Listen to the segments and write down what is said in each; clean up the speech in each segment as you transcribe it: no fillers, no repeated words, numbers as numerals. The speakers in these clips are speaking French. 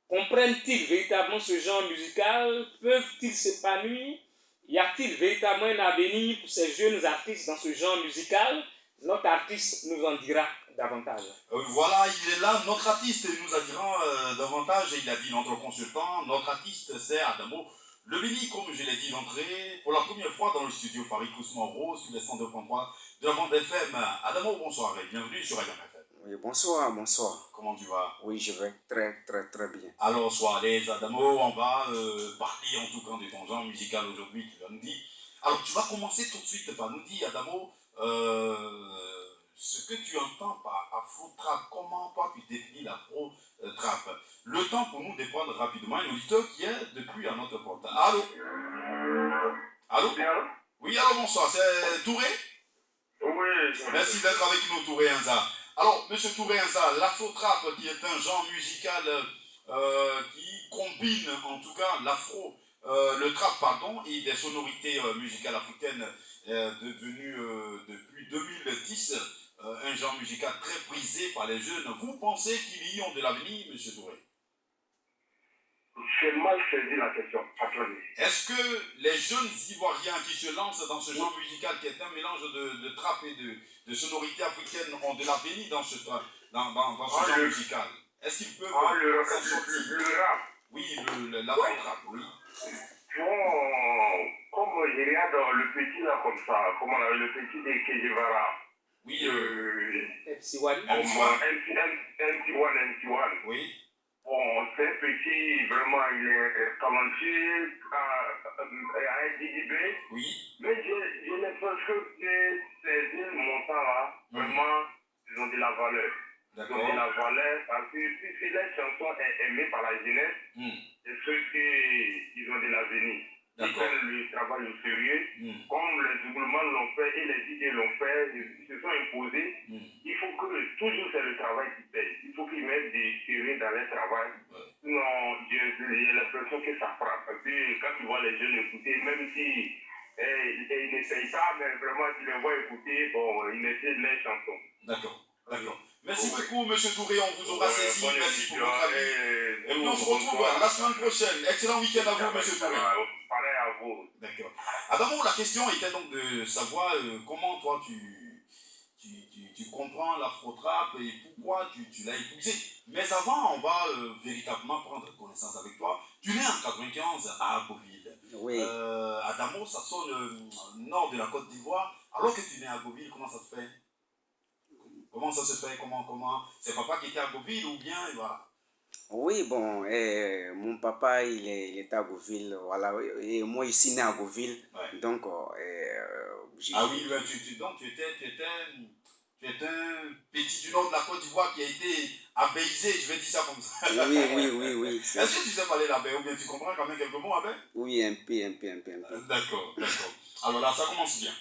comprennent-ils véritablement ce genre musical? Peuvent-ils s'épanouir? Y a-t-il véritablement un avenir pour ces jeunes artistes dans ce genre musical? Notre artiste nous en dira davantage. Voilà, il est là, notre artiste nous en dira davantage. Il a dit notre consultant, notre artiste c'est Adamo Le Béni, comme je l'ai dit d'entrée, pour la première fois dans le studio Paris Kousmoro sur les 102.3 de la bande FM. Adamo, bonsoir et bienvenue sur Adam FM. Oui, bonsoir, bonsoir. Comment tu vas? Oui, je vais très, très, très bien. Alors, sois à l'aise, Adamo, on va parler en tout cas de ton genre musical aujourd'hui, tu vas nous dire. Alors, tu vas commencer tout de suite par nous dire, Adamo, ce que tu entends par afro-trap, comment toi tu définis l'afro-trap. Le temps pour nous de prendre rapidement un auditeur qui est depuis à notre porte. Allô? Allô? Oui, allô, bonsoir, c'est Touré? Oui. Merci d'être avec nous, Touré Enza. Alors, monsieur Touré Enza, l'afro-trap qui est un genre musical qui combine en tout cas le trap pardon, et des sonorités musicales africaines devenues depuis 2010 un genre musical très prisé par les jeunes. Vous pensez qu'il y a de l'avenir, monsieur Touré? J'ai mal saisi la question. Est-ce que les jeunes Ivoiriens qui se lancent dans ce genre musical qui est un mélange de trap et de sonorités africaines ont de l'avenir dans ce genre musical? Est-ce qu'ils peuvent s'en sortir? Le rap? Oui, l'afro-trap, oui. Bon, comme je regarde le petit là comme ça, comment on appelle le petit de Kejevara? Oui, MC1. MC1. Oui. Bon, c'est un petit, vraiment, il est talentueux, à un DDB. Oui. Mais j'ai l'impression que ces deux montants-là, vraiment, ils ont de la valeur. Ils ont de la valeur parce que si leur chanson est aimée par la jeunesse, c'est sûr qu'ils ont de l'avenir. Ils prennent le travail au sérieux, comme les Zougoulemans l'ont fait et les DJ l'ont fait, ils se sont imposés. Il faut que toujours c'est le travail qui paye. Il faut qu'ils mettent des sérieux dans leur travail. Sinon, j'ai l'impression que ça frappe. Parce que quand tu vois les jeunes écouter, même si ils ne payent pas, mais vraiment tu les vois écouter, bon, ils essaient leurs chansons. D'accord. Merci beaucoup, monsieur Touré, on vous aura saisi. Merci pour votre avis. Et puis on se retrouve la semaine prochaine. Excellent week-end à vous, monsieur Touré. Pareil à vous. D'accord. Adamo, la question était donc de savoir comment toi tu comprends l'afro-trap et pourquoi tu l'as épousé. Mais avant, on va véritablement prendre connaissance avec toi. Tu nais en 95 à Agoville. Oui. Adamo, ça sonne nord de la Côte d'Ivoire. Alors que tu nais à Agoville, comment ça se fait? Comment ça se fait? Comment? C'est papa qui était à Agoville ou bien voilà? Oui, bon, mon papa, il est à Agoville, voilà, et moi, ici, né à Agoville, donc, ah oui, donc tu étais un petit du nord de la Côte d'Ivoire qui a été abéisé, je vais dire ça comme ça. Oui. Est-ce que tu sais parler l'abé ou bien tu comprends quand même quelques mots abé? Oui, un peu. D'accord. Alors là, ça commence bien.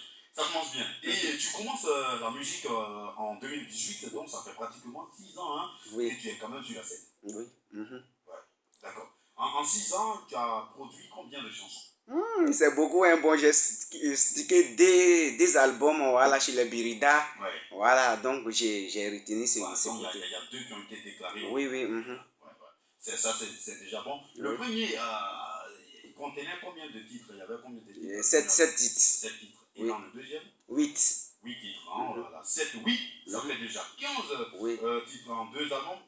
Et tu commences la musique en 2018, donc ça fait pratiquement 6 ans que tu es quand même sur la scène. Oui. Ouais, d'accord. En 6 ans, tu as produit combien de chansons? C'est beaucoup, hein. Bon, j'ai stické des albums, voilà, chez les Birida. Ouais. Voilà, donc j'ai retenu ces Il y côtés. a 2 qui ont été déclarés. Oui. C'est déjà bon. Le premier, il contenait combien de titres? Il y avait combien de titres? 7 titres. 7 titres. Et dans le deuxième? 8. 8 titres. Hein, voilà. 7, 8, ça fait déjà 15 titres en 2 albums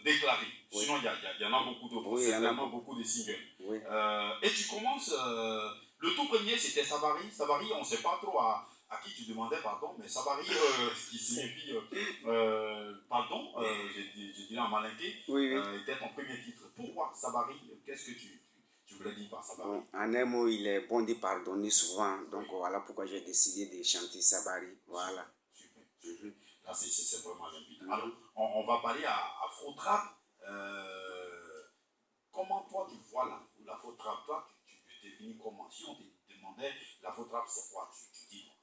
déclarés. Sinon, il y en a beaucoup d'autres. C'est vraiment beaucoup de singles. Et tu commences, le tout premier, c'était Savary. Savary, on ne sait pas trop à qui tu demandais pardon, mais Savary, ce qui signifie pardon, je dirais en malinqué, était ton premier titre. Pourquoi Savary? Qu'est-ce que tu voulais dire par Savary? En un mot, il est bon de pardonner souvent, donc voilà pourquoi j'ai décidé de chanter Savary. Voilà. Super. Là, c'est vraiment limpide. Alors, on va parler à Afro-Trap. Comment toi tu vois l'Afro-Trap? Toi, tu définis comment? Si on te demandait l'Afro-Trap, c'est quoi? Tu dis quoi?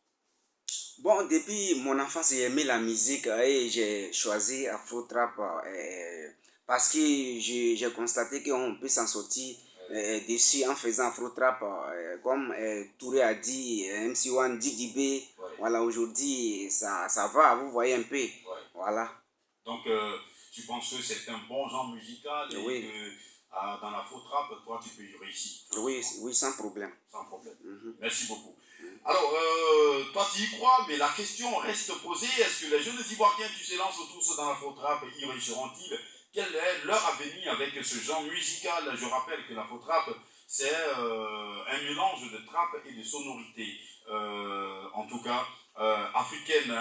Bon, depuis mon enfance, j'ai aimé la musique et j'ai choisi Afro-Trap parce que j'ai constaté qu'on peut s'en sortir dessus en faisant Afro-Trap, comme Touré a dit, MC1, DDB. Voilà, aujourd'hui, ça va, vous voyez un peu. Voilà. Donc, tu penses que c'est un bon genre musical et que dans la faux trap, toi, tu peux y réussir? Oui, sans problème. Sans problème. Merci beaucoup. Alors, toi, tu y crois, mais la question reste posée. Est-ce que les jeunes Ivoiriens qui se lancent tous dans la faux trap y réussiront-ils? Quel est leur avenir avec ce genre musical? Je rappelle que la faux trap, c'est un mélange de trap et de sonorité, en tout cas africaine,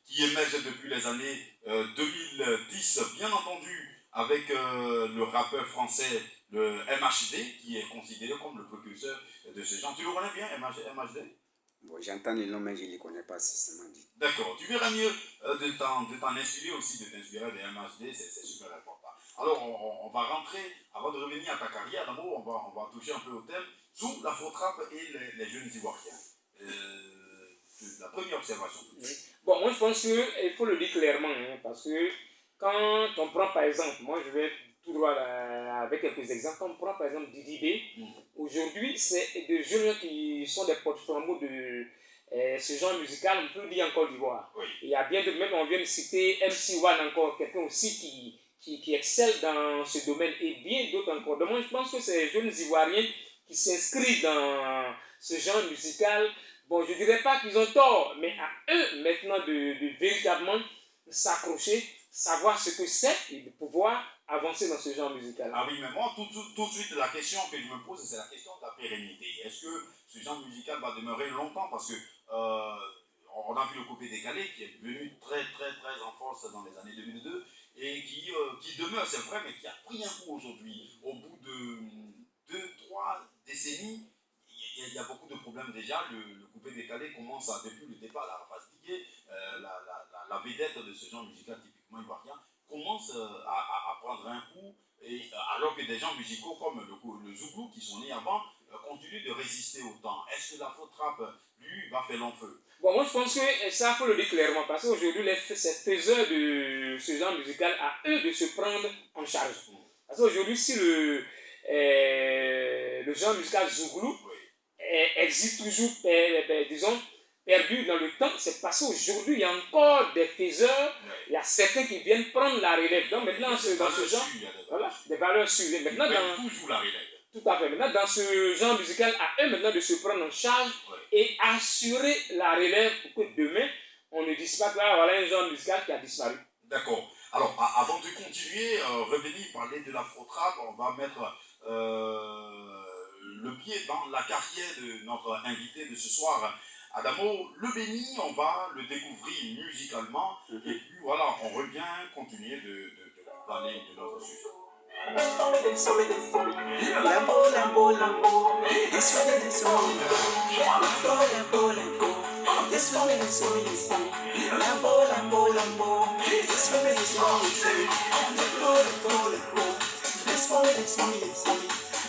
qui émerge depuis les années 2010, bien entendu, avec le rappeur français, le MHD, qui est considéré comme le précurseur de ce genre. Tu le connais bien, MHD? Bon, j'entends le nom, mais je ne le connais pas, sincèrement dit. D'accord. Tu verras mieux de t'en inspirer aussi, de t'inspirer des MHD, c'est super important. Alors, on va rentrer, avant de revenir à ta carrière, d'abord, on va toucher un peu au thème sous la faux trap et les jeunes Ivoiriens. La première observation. Bon, moi je pense qu'il faut le dire clairement, parce que quand on prend par exemple, moi je vais tout droit avec quelques exemples, quand on prend par exemple Didi B, aujourd'hui c'est des jeunes qui sont des porte-flambeaux de ce genre musical, on peut le dire en Côte d'Ivoire. Oui. Il y a bien d'autres, même on vient de citer MC One encore, quelqu'un aussi qui excelle dans ce domaine, et bien d'autres encore. Donc moi je pense que ces jeunes Ivoiriens qui s'inscrivent dans ce genre musical, bon, je ne dirais pas qu'ils ont tort, mais à eux maintenant de véritablement s'accrocher, savoir ce que c'est et de pouvoir avancer dans ce genre musical. Ah oui, mais moi, tout de suite, la question que je me pose, c'est la question de la pérennité. Est-ce que ce genre musical va demeurer longtemps? Parce que on a vu le coupé décalé qui est venu très en force dans les années 2002 et qui demeure, c'est vrai, mais qui a pris un coup aujourd'hui. Au bout de 2-3 décennies, il y a beaucoup de problèmes déjà. Le coupé décalé commence depuis le départ à fatiguer. La vedette de ce genre musical typiquement ivoirien commence à prendre un coup, et alors que des gens musicaux comme le Zouglou qui sont nés avant continuent de résister au temps. Est-ce que la faux trap, lui, va faire long feu? Bon, moi je pense que ça, il faut le dire clairement, parce qu'aujourd'hui, ces faiseurs de ce genre musical, à eux de se prendre en charge. Parce qu'aujourd'hui, si le genre musical Zouglou existe toujours, disons, perdu dans le temps, c'est parce qu'aujourd'hui, il y a encore des faiseurs, il y a certains qui viennent prendre la relève. Donc maintenant, dans ce genre, voilà, des valeurs sûres. Maintenant, toujours la relève. Tout à fait. Maintenant, dans ce genre musical, à eux maintenant de se prendre en charge et assurer la relève pour que demain, on ne dise pas que voilà un genre musical qui a disparu. D'accord. Alors, avant de continuer, revenir parler de la faux trap, on va mettre le pied dans la carrière de notre invité de ce soir, Adamo. Le Béni, on va le découvrir musicalement, et puis voilà, on revient continuer de parler de notre sujet. Lambo, Lambo, Lambo, this one is so Lambo, Lambo, Lambo, this one is so Lambo, Lambo, Lambo, this one is so Lambo, Lambo, Lambo, this one is so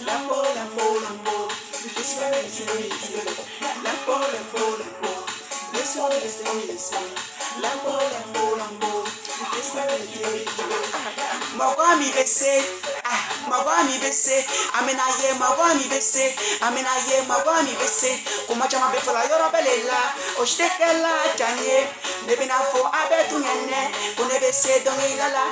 Lambo, Lambo, Lambo, this one is so Lambo, Lambo, Lambo, this one is so Lambo, Lambo, Lambo, this one is so Magwami bese, magwami bese, amenaye magwami bese, amenaye magwami bese, kumachama befala yoro belela, ostekela tanye, nebina fo abetu nyane, kone bese dongi lala,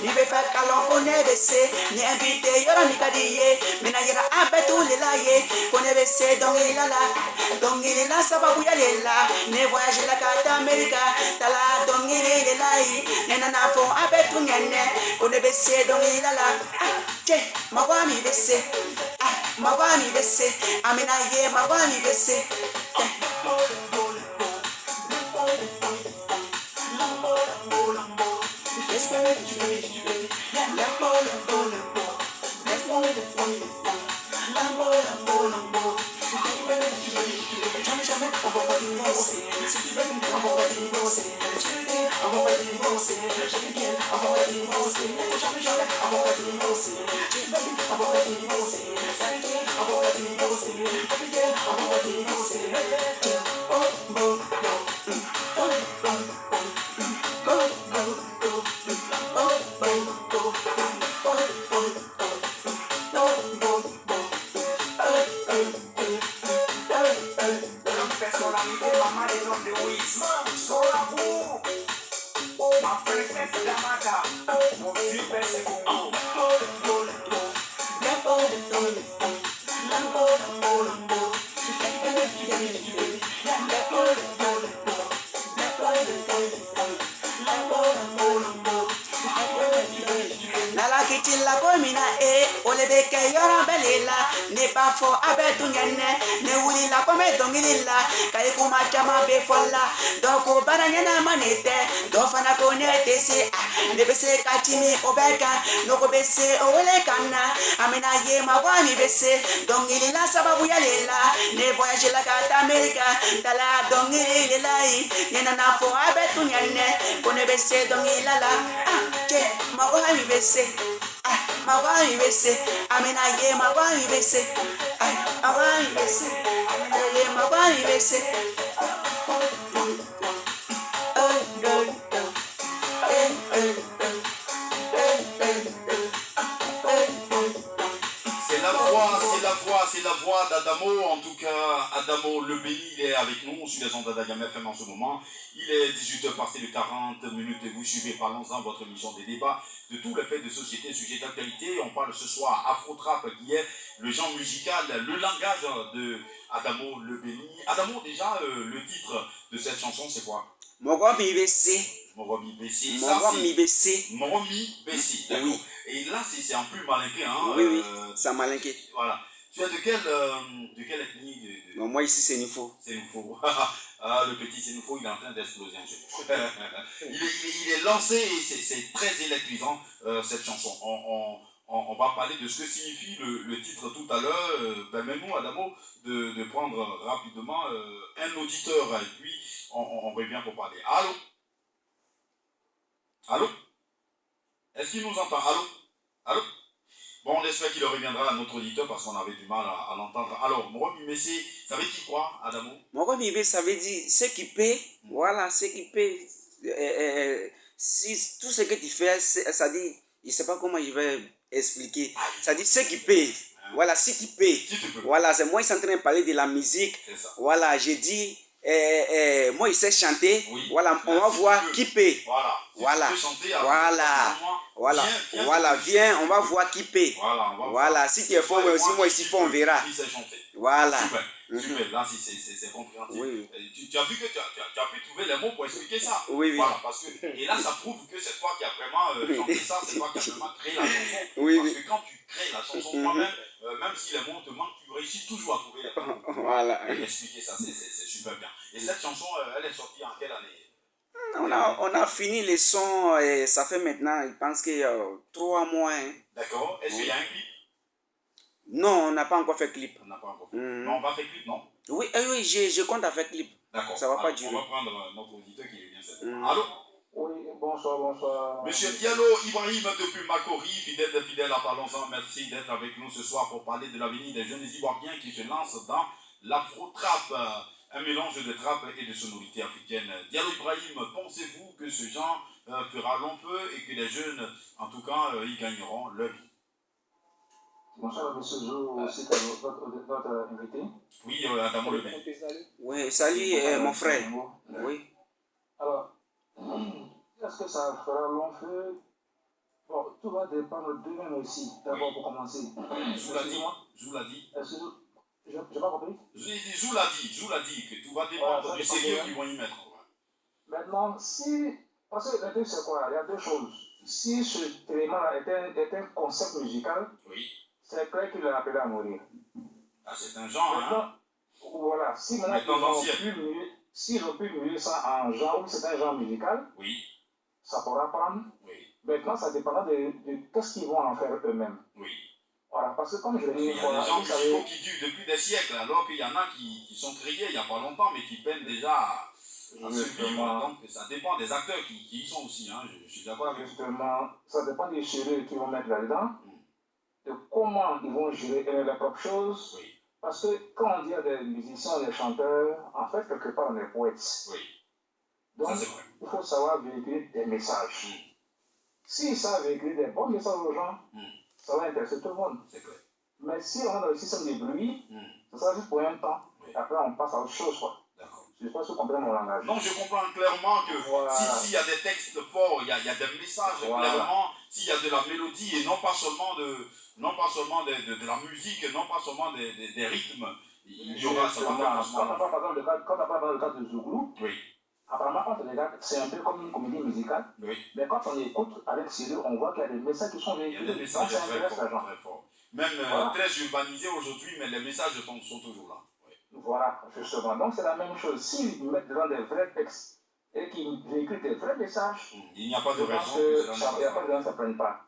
nibe fa kalon kone bese, ni invite yoro nikadiye, mena yera abetu lelaye, kone bese dongi lala sababu ya lela, ne voyage la kata America, tala dongi lelaye, nena na fo abetu nyane, kone bese dongi lala, magwami bese, magwami bese, amina ye magwami bese. Nala kitila komina ole beke yora belela ne bafo abetu nyane ne wuli la kome dongilila kai kuma chama be folla doko baranya na manete do fana ko ne tese ne bese kachimi obeka no ko bese ole kana amena ye mawani bese dongilila sababu ya lela ne voyage la kata America dala dongilila ne na fo abetu nyane ko ne bese dongilala che mawani bese Mawai bese, amena ye mawai bese, mawai bese, ye mawai bese. C'est la voix d'Adamo. En tout cas, Adamo Le Béni, il est avec nous sur les ondes d'Adagam FM en ce moment. Il est 18h passé de 40 minutes et vous suivez Parlons-en, votre émission des débats de tous les faits de société, sujets d'actualité. On parle ce soir Afro-Trap qui est le genre musical, le langage de Adamo Le Béni. Adamo, déjà, le titre de cette chanson, c'est quoi? Moromi Bessé. Moromi Bessé. Moromi Bessé. Moromi Bessé, d'accord. Oui. Et là, c'est en plus malinqué, hein? Oui, ça malinqué. Voilà. Tu es de quelle ethnie Non, moi ici c'est Nifo. C'est Nifo. Ah, le petit Sénoufo, il est en train d'exploser. Il est lancé et c'est très électrisant cette chanson. On va parler de ce que signifie le titre tout à l'heure. Permets-nous, Adamo, de prendre rapidement un auditeur et puis on revient pour parler. Allô? Allô? Est-ce qu'il nous entend? Allô? Allô? Bon, on espère qu'il reviendra à notre auditeur parce qu'on avait du mal à l'entendre. Alors, Moromi Bessé, ça veut dire quoi, Adamo? Moromi Bessé, ça veut dire ce qui paie. Voilà, ce qui paie. Si tout ce que tu fais, ça dit, je ne sais pas comment je vais expliquer. Ça dit ce qui paie. Voilà, ce qui paie. Voilà, c'est moi qui suis en train de parler de la musique. Voilà, j'ai dit. Moi il sait chanter, oui. Voilà, on va voir qui paie. Voilà, voilà, viens, on va voir qui paie. Voilà, si tu es fort, mais aussi moi ici fort, on verra. Voilà. Super, là c'est compréhensible. Oui. Tu as vu que tu as pu trouver les mots pour expliquer ça. Oui, oui. Voilà, parce que, et là ça prouve que c'est toi qui as vraiment chanté ça, c'est toi qui as vraiment créé la chanson. Oui, parce que quand tu crées la chanson toi-même, même si les mots te manquent, tu réussis toujours à trouver les mots. Voilà. Et expliquer ça, c'est super bien. Et cette chanson, elle est sortie en quelle année? On a fini les sons et ça fait maintenant, je pense qu'il y a 3 mois. Hein. D'accord. Est-ce qu'il y a un clip? Non, on n'a pas encore fait clip. On n'a pas encore fait. Non, on va faire clip, non? Oui, oui, je compte à faire clip. D'accord. Ça va pas durer. On va prendre notre auditeur qui vient cette Allô? Oui, bonsoir. Monsieur Diallo Ibrahim depuis Makori, fidèle à Parlons-en, merci d'être avec nous ce soir pour parler de l'avenir des jeunes Ivoiriens qui se lancent dans l'afro-trap, un mélange de trap et de sonorités africaines. Diallo Ibrahim, pensez-vous que ce genre fera long feu et que les jeunes, en tout cas, y gagneront leur vie? Bonsoir, monsieur Jou, c'est votre invité. Oui, Adamo Le Béni. Oui, salut mon frère. Oui. Alors, est-ce que ça fera long feu? Bon, tout va dépendre d'eux-mêmes aussi, d'abord pour commencer. Zou l'a dit. Je n'ai pas compris. Zou l'a dit que tout va dépendre du sérieux qu'ils vont y mettre. Maintenant, parce que le truc c'est quoi? Il y a deux choses. Si ce élément-là est un concept musical, oui. C'est clair qu'il l'a appelé à mourir. Ah, c'est un genre, hein? Voilà, si maintenant s'ils ont pu muer ça en genre, c'est un genre musical, oui. Ça pourra prendre. Oui. Maintenant, ça dépendra de qu'est-ce qu'ils vont en faire eux-mêmes. Oui. Voilà, parce que comme je l'ai dit, il y a des gens musicaux qui durent depuis des siècles, alors qu'il y en a qui sont créés il n'y a pas longtemps, mais qui peinent déjà à survivre. Donc, ça dépend des acteurs qui y sont aussi, hein? Je suis d'accord avec vous. Justement, ça dépend des sujets qu'ils vont mettre là-dedans. De comment ils vont gérer leurs propres choses. Oui. Parce que quand on dit à des musiciens, des chanteurs, en fait, quelque part, on est poètes. Oui. Donc, ça, c'est vrai. Il faut savoir véhiculer des messages. S'ils savent véhiculer des bons messages aux gens, ça va intéresser tout le monde. C'est clair. Mais si on est dans le système des bruits, ça sera juste pour un temps. Oui. Après, on passe à autre chose. D'accord. Je ne sais pas si vous comprenez mon langage. Non, je comprends clairement que s'il y a des textes forts, il y a des messages clairement, s'il y a de la mélodie et non pas seulement de la musique, non pas seulement des rythmes, il y aura ça. Quand on n'a pas dans le cadre de Zouglou, apparemment, quand on regarde, c'est un peu comme une comédie musicale. Oui. Mais quand on écoute avec sérieux, on voit qu'il y a des messages qui sont véhiculés. Il y a des messages très forts. Même très urbanisés aujourd'hui, mais les messages sont toujours là. Oui. Voilà, justement. Donc c'est la même chose. S'ils mettent devant des vrais textes et qu'ils véhiculent des vrais messages, il n'y a pas de raison que ça ne prenne pas.